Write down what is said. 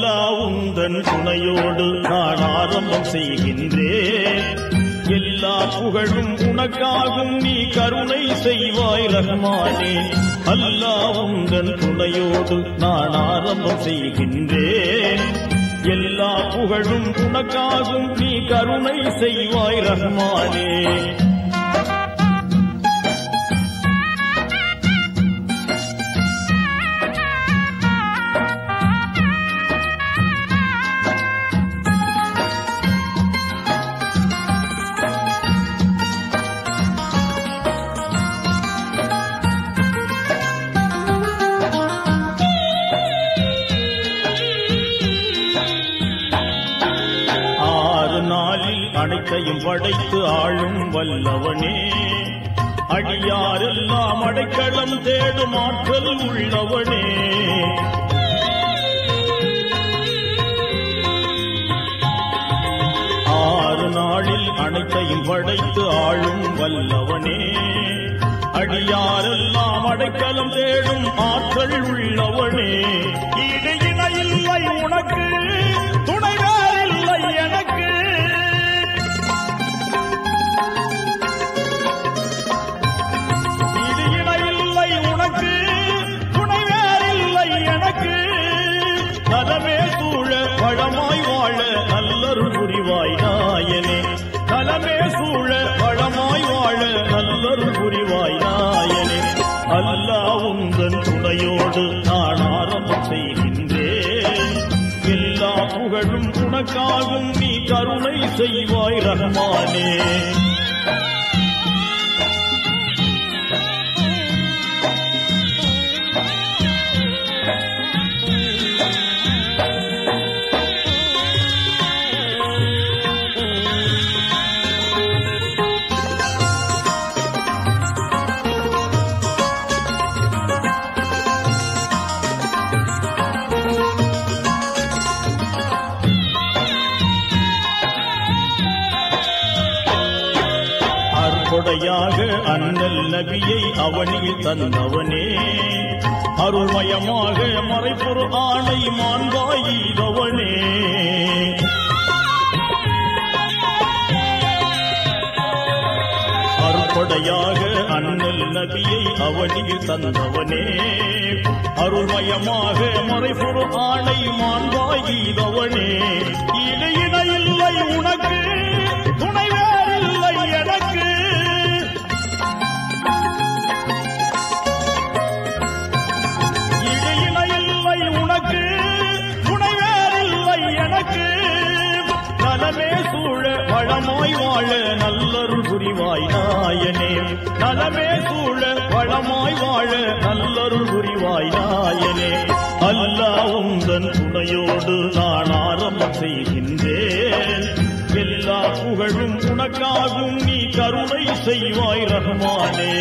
அல்லாஹ் உந்தன் துணையோடு நான் ஆரம்பம் செய்கின்றேன். எல்லா புகழும் உனக்காகும், நீ கருணை செய்வாய் ரஹ்மானே. அல்லாஹ் உந்தன் துணையோடு நான் ஆரம்பம் செய்கின்றேன். எல்லா புகழும் உனக்காகும், நீ கருணை செய்வாய் ரஹ்மானே. அனைத்தையும் படைத்து ஆளும் வல்லவனே, அடியாரெல்லாம் அடைக்கலம் தேடும் ஆற்றல் உள்ளவனே. 6 நாளில் அனைத்தையும் படைத்து ஆளும் வல்லவனே, அடியாரெல்லாம் அடைக்கலம் தேடும் ஆற்றல் உள்ளவனே. ஈடு இணையில்லை உனக்கு, துணைவேறில்லை எனக்கு. நலமே சூழ வளமாய் வாழ நல்லருள் புரிவாய் நாயனே. நலமே சூழ வளமாய் வாழ நல்லருள் புரிவாய் நாயனே. அல்லாஹ் உந்தன் துணையோடு நான் ஆரம்பம் செய்கின்றேன். எல்லா புகழும் உனக்காகும், நீ கருணை செய்வாய் ரஹ்மானே. கொடையாக அண்ணல் நபியை அவனில் தந்தவனே, அருள்மயமாக மறைப்பொரு ஆணை மாண்பாயிரவனே. அருள்கொடையாக அண்ணல் நபியை அவனில் தந்தவனே, அருள்மயமாக மறைப்பொரு ஆணை மாண்பாயிரவனே. ஈடு இணையில்லை உனக்கு, துணைவேறில்லை எனக்கு. நலமே சூழ வளமாய் வாழ நல்லருள் புரிவாய் நாயனே. நலமே சூழ வளமாய் வாழ நல்லருள் புரிவாய் நாயனே. அல்லாஹ் உந்தன் துணையோடு நான் ஆரம்பம் செய்கின்றேன். எல்லா புகழும் உனக்காகும், நீ கருணை செய்வாய் ரஹ்மானே.